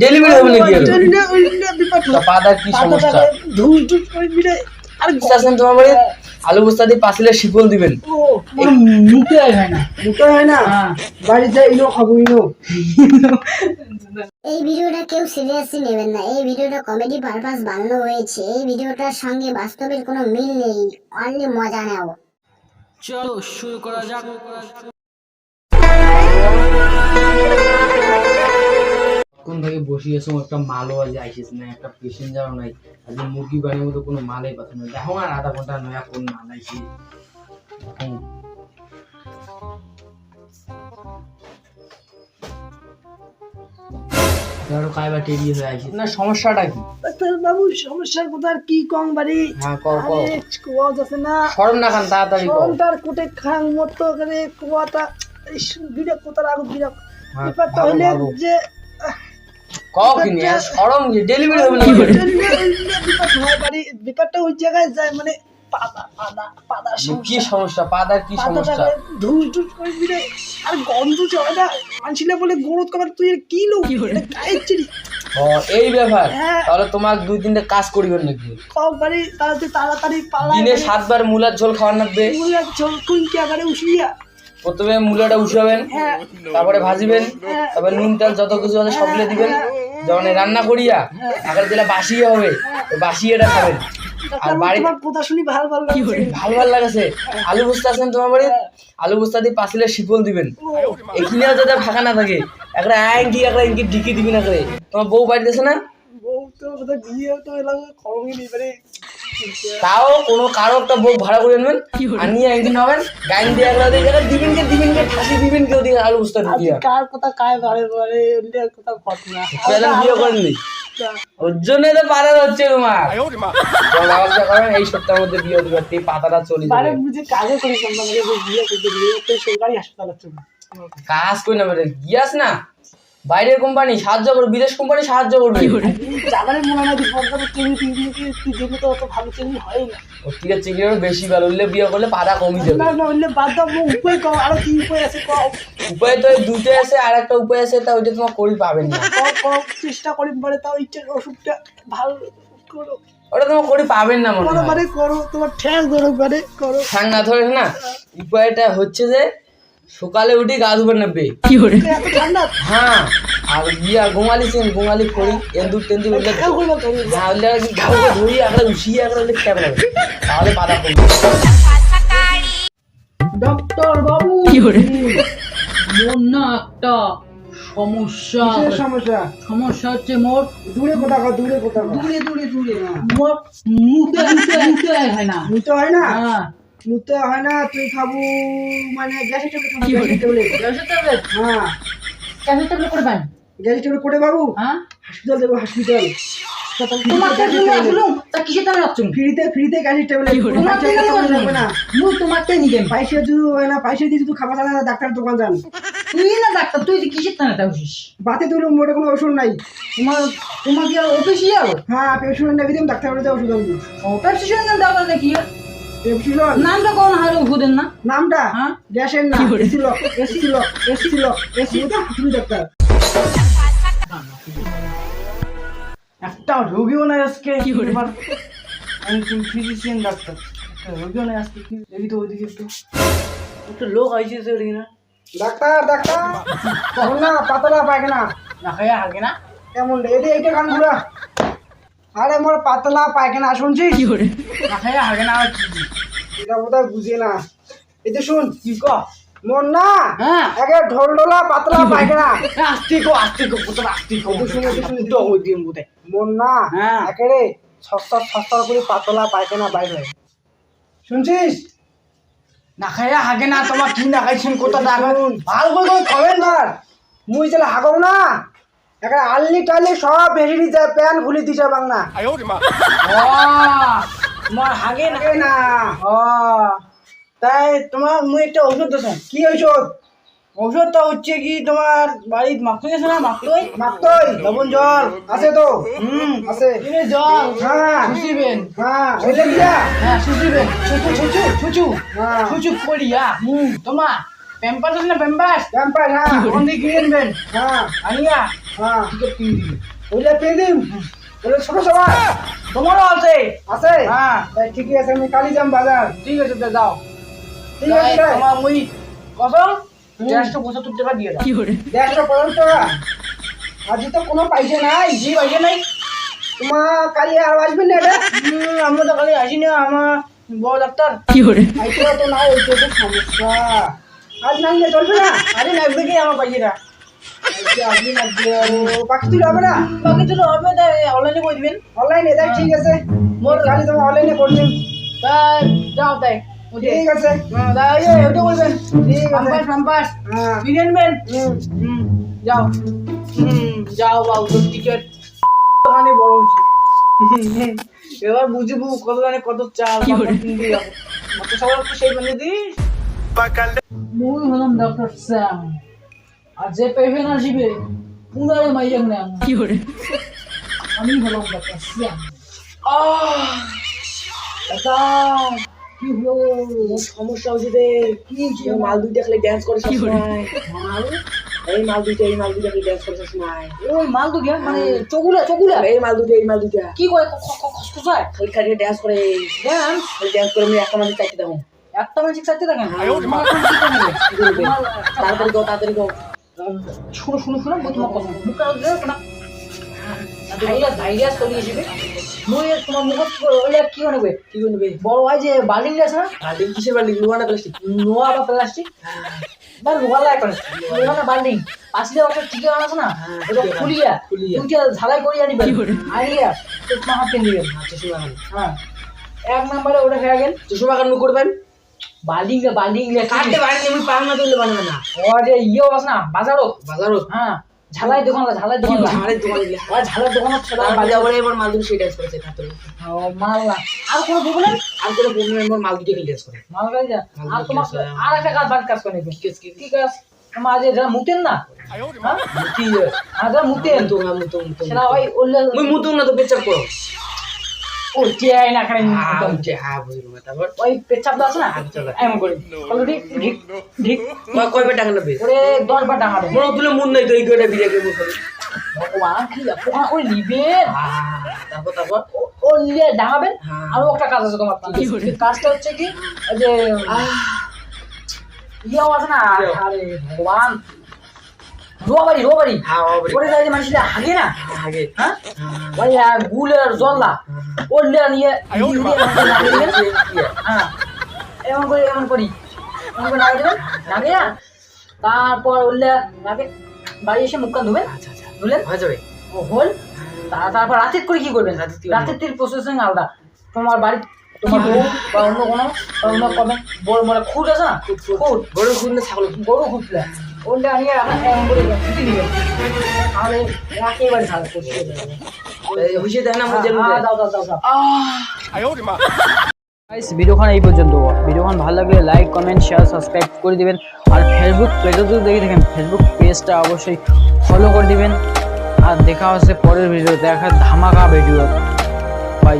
Delivery হবে নাকি পাতার কি সমস্যা? আর আছেন তোমার বাড়ি আলু বস্তা দিয়ে পাঁচিলে শিকল দিবেন। মুখে হয় না বাড়ি যাই ইনো খাবো ইনো। এই ভিডিওটা কেউ সিরিয়াসলি নেবেন না। এই ভিডিওটা কমেডি পারপাস বানানো হয়েছে। এই ভিডিওটার সঙ্গে বাস্তবের কোনো মিল নেই, অনলি মজা নেও। চলো শুরু করা যাক। কোন থেকে বসিয়েছো একটা মালও আজ আইসিস না, একটা প্যাসেঞ্জারও নাই। আজ মুরগি বাড়ির মতো কোনো মালই পাচ্ছ না। দেখো আর আধা ঘন্টা নয়া কোন মাল আইসি। ধরো কাইবা টেরি হয়ে আইসিস না, সমস্যাটা কি? বাবু সমস্যার কথা আর কি কম বাড়ি। হ্যাঁ কও কও। কুয়া যাচ্ছে না, শরম না খান তাড়াতাড়ি কও। শরমটার কোটে খাং মতো করে কুয়াটা বিরাট কোতার আগুন বিরাট ব্যাপার তাহলে যে কও কি নিয়ে শরম কি ডেলিভারি হবে নাকি? ব্যাপারটা ওই জায়গায় যায় মানে পাদা কি সমস্যা? পাদার কি সমস্যা? ধুস ধুস করে দিলে আর গন্ধ চলে না মানছিলে বলে গরুত কবার তুই কি লোক গায়ের চিড়ি। ও এই ব্যাপার। হ্যাঁ। তাহলে তোমার 2-3টা কাজ করিবেন নাকি? সব বাড়ি তাড়াতাড়ি পালা দিনে 7 বার মুলার ঝোল খাওয়ার লাগবে। মুলা ঝোল কুইকে আবারে উঠিয়া প্রথমে মুলাটা উঠাবেন, হ্যাঁ তারপরে ভাজিবেন, তারপর নুন তেল যত কিছু আছে সবগুলো দিবেন। যখন রান্না করিয়া আগে যেটা বাসিয়ে হবে ওই বাসিয়েটা খাবেন। আর বাড়ি তোমার কথা শুনি ভালো ভালো লাগছে। আলু বস্তা আছেন তোমার বাড়ি, আলু বস্তা দিয়ে পাঁচিলে শিকল দিবেন। এখানেও যাতে ফাঁকা না থাকে, একটা ইঞ্কি ঢিকি দিবি না করে। তোমার বউ বাড়িতে আছে না? বউ তো বোধহয় বিয়ে তো এলাকা খরমই নেই মানে তাও কোনো কারো একটা বউ ভাড়া করে নেবেন, আনিয়ে একদিন হবেন গাইন দিয়ে দিবেন কে ঠাসি দিবেন কেউ দিয়ে আলু বস্তা ঢুকিয়া। কার কথা কায় বারে বারে ওদের কথা ঘটনা বিয়ে করেননি, ওর জন্যই তো পাড়ার হচ্ছে তোমার। ব্যবসা করেন এই সপ্তাহের মধ্যে বিয়ে দিবে, এই পাতাটা চলে বারে যাবে। বুঝে কাজে করিস না মানে বিয়ে করতে গিয়ে তো সরকারি হাসপাতাল আছে কাজ করি না মানে গিয়াস না, বাইরের কোম্পানি সাহায্য করবে, বিদেশ কোম্পানি সাহায্য করবে। জাগারে মনে হয় সরকারের চিংড়ি তুই দেখে তো অত ভালো চিংড়ি হয় না। ওর থেকে চিংড়ি বেশি ভালো, উঠলে বিয়ে করলে পাড়া কমই যাবে। না হইলে বাদ দাও উপায় কম, আরো কি উপায় আছে কও উপায় তো দুটো আছে, আর একটা উপায় আছে, তা ওইটা তোমার করি পাবেন না। কও চেষ্টা করি পরে তাও ইচ্ছা ওষুধটা ভালো করো, ওটা তোমার করি পাবেন না মনে হয়। মানে করো তোমার ঠ্যাং ধরো মানে করো ঠ্যাং না ধরে না। উপায়টা হচ্ছে যে সকালে উঠে গা ধুবেন নেবে। এত ঠান্ডা হ্যাঁ, আর গোঙালি করি এন্দুর টেন্দুর উঠলে খেয়াল করবো তো হ্যাঁ উঠলে ঘাউকে ধরি একটা উঠিয়ে একটা উঠলে খেয়ে ফেলাবে, তাহলে বাধা কমবে। ডক্টর বাবু মোর না একটা সমস্যা। সমস্যা হচ্ছে মোর দূরে কোথা দূরে মোর মুখে হয় না। মুতে হয় না হ্যাঁ মুতে হয় না তুই খাবু মানে গ্যাসের ট্যাবলেট গ্যাসের ট্যাবলেট হ্যাঁ গ্যাসের ট্যাবলেট করে পান। গ্যাসের ট্যাবলেট করে বাবু হ্যাঁ হসপিটাল দেবো হসপিটাল তোমার কাছে আসলুম তা কিসের টাকা রাখছুম? ফ্রিতে গ্যাসের ট্যাবলেট তোমার টাকা লাগবে না মুই তোমার টাকা নিবেন। পয়সা দিও হয় না পয়সা দিয়ে তুই খাবার না ডাক্তার দোকান যান। তুই না ডাক্তার, তুই কিসের টাকা রাখছিস? বাতে তুই মোটে কোনো ওষুধ নাই তোমার কি আর অফিসিয়াল? হ্যাঁ পেপসুন নাকি দিম ডাক্তার বলে ওষুধ আনবো অপারেশন দাও নাকি? পেপসুন নামটা কোন হারে ওষুধের না? নামটা হ্যাঁ গ্যাসের না এসি তুমি ডাক্তার একটা রোগীও নাই আজকে এবার আমি ফিজিশিয়ান ডাক্তার রোগীও নাই আজকে কি দেখি তো ওইদিকে একটু লোক আইছে দেখি না ডাক্তার না পাতলা পায়খানা না খাইয়া হাগে না কেমন রে এইটা কান ঘুরা আরে মোর পাতলা পায়খানা শুনছিস না খাইয়া হাগে না আর কি? এটা বোধহয় বুঝে না এটা শুন কি ক মোর না হ্যাঁ আগে ঢোলঢোলা পাতলা পায়খানা আস্তে কো পুত্র আস্তে কো শুনে তো হই দিম বুতে মোর না হ্যাঁ। একেবারে সস্তা করে পাতলা পায়খানা বাইর হয় শুনছিস না খাইয়া হাগে না তোমার কি না খাইছেন কোথা টাকা ভালো করে খাবেন ধর মুই চলে হাগও না একেবারে আল্লি টাল্লি সব ভেসে দিতে প্যান খুলে দিছে বাংলা তোমার হাগে না না ও তাই তোমার মুই একটা ওষুধ দেছ। কি ঔষধ ওষুধটা হচ্ছে কি তোমার বাড়ির মাখতে গেছে না মাখতই মাত্রই লবণ জল আছে তো আছে দিনে জল হ্যাঁ শুষিবেন হ্যাঁ হইলে দিয়া হ্যাঁ শুষিবেন ছুচু হ্যাঁ ছুচু করিয়া তোমার প্যাম্পাস আছে না প্যাম্পাস ক্যাম্পাস হ্যাঁ কোন দিকে কিনে নেবেন হ্যাঁ আনিয়া হ্যাঁ টিকিট কিনে দিবি ওইটা পেয়ে দিন ওটা ছোট সবাই তোমারও আছে আছে হ্যাঁ তাই ঠিকই আছে আমি কালি যাম বাজার ঠিক আছে তো যাও ঠিক আছে রে। তোমার মুই কত 175 টাকা দিয়ে দাও 150 টাকা আজই তো কোনো পয়সা নাই জি পয়সা নাই তোমার কালি আর আসবেন না এটা আমরা তো খালি আসি না আমার বড় ডাক্তার আইসা তো নাই ওইটা তো সমস্যা আজ নাই না চলবে না আরে লাগবে কি আমার পয়সাটা আজকে আসবি না বাকি তুই হবে না বাকি তো হবে তাই অনলাইনে করে দিবেন অনলাইনে দেখ ঠিক আছে মোর কালি তোমার অনলাইনে করে দিন তাই যাও তাই ঠিক আছে তাই ওটা বলবেন ঠিক আছে পাম্পাস পাম্পাস হ্যাঁ কিনে নেবেন হুম। যাও যাও বাবু তোর টিকিট ওখানে বড় হচ্ছে এবার বুঝবো কত জানে কত চাল কিনতে যাবো কত সবার তো সেই বানিয়ে দিস মুই হলাম ডক্টর স্যাম আর যে পেশেন্ট আসবে পুনরায় মাইয়াক না আমি হলাম ডক্টর স্যাম কি হলো সমস্যা হচ্ছে রে কি মাল দুইটা খালি ড্যান্স করে সবসময় এই মাল দুইটা খালি ড্যান্স করে সবসময় ওই মাল তো গিয়া মানে চগুলা এই মাল দুইটা কি করে খসখসায় খালি খালি ড্যান্স করে ড্যান্স খালি ড্যান্স করে আমি একটা মানুষ চাইতে দেবো একটা ম্যাজিক চাইতে দেখেন তাড়াতাড়ি গো শুনো বই তোমার কথা মুখ আর দেখ না ভাইরাস চলে আসবে মুই তোমার মুখ ওইটা কি করবে বড় হয় যে বাল্ডিং আছে না বাল্ডিং কিসের বাল্ডিং লোহা না প্লাস্টিক নোয়া বা প্লাস্টিক বা লোহা লাগে লোহা না বাল্ডিং আসলে একটা টিকে আছে না ওটা খুলিয়া দুইটা ঝালাই করে আনিবে আনিয়া চশমা হাতে নিবেন হ্যাঁ এক নম্বরে ওটা হয়ে গেল চশমা কান করবেন বাল্ডিং কাটতে পারেন আমি পাম না তুললে বানাবে না ও যে ইয়েও আছে না বাজারও হ্যাঁ ঝালাই দোকান ঝালাই দোকান ঝাড়ের দোকান দিলে ওই ঝালাই দোকান বাজার করে এবার মাল দুটো সেই ড্যান্স করেছে তাড়াতাড়ি ও মাল না আর কোনো প্রবলেম আর কোনো প্রবলেম এবার মাল দুটো ড্যান্স করে মাল গাড়ি যা আর তোমার আর একটা কাজ বাড়ির কাজ করে নেবে কি কাজ তোমার যে যারা মুতেন না হ্যাঁ কি আর যারা মুতেন মুতো সেটা ওই ওল্লে মুই মুতো না তো পেচাপ করো ও চেয়াই না খালি হ্যাঁ বুঝলাম তারপর ওই পেচ্ছাপ আছে না এমন করে ঢিক ঢিক ঢিক কয়বার টাকা নেবে ওরে 10 বার টাকা দেবে মনে তুলে মন নাই তো এই কয়টা বিরিয়া করবো ভগবান কি পোকা ওই নিবে তারপর ও নিয়ে ডাঙাবেন আরো একটা কাজ আছে তোমার কাজটা হচ্ছে কি ওই যে ইয়েও আছে না আরে ভগবান রোবারি হ্যাঁ ওরে যাই যে মানুষটা হাগে না আগে হ্যাঁ ওই গুলের জল্লা ওলে নিয়ে হ্যাঁ এমন করি এমন করে লাগিয়ে দেবেন লাগিয়ে তারপর ওলে লাগে বাড়ি এসে মুখ কান ধুবেন ধুলেন হয়ে যাবে ও হল তারপর রাতের করে কি করবেন রাতের তেল প্রসেসিং আলাদা তোমার বাড়ি তোমার বউ বা অন্য কোনো কবে বড় মানে খুঁট আছে না খুঁট গরু খুঁজলে ছাগল গরু খুঁটলে ওটা নিয়ে এমন করে ছুটি নিবেন তাহলে একেবারে ভালো করতে হইছে দেয় না মজা গাইস ভিডিওখান এই পর্যন্ত ভিডিওখান ভালো লাগলে লাইক কমেন্ট শেয়ার সাবস্ক্রাইব করে দিবেন আর ফেসবুক পেজে যদি দেখে থাকেন ফেসবুক পেজটা অবশ্যই ফলো করে দিবেন আর দেখা হচ্ছে পরের ভিডিও দেখা ধামাকা ভিডিও বাই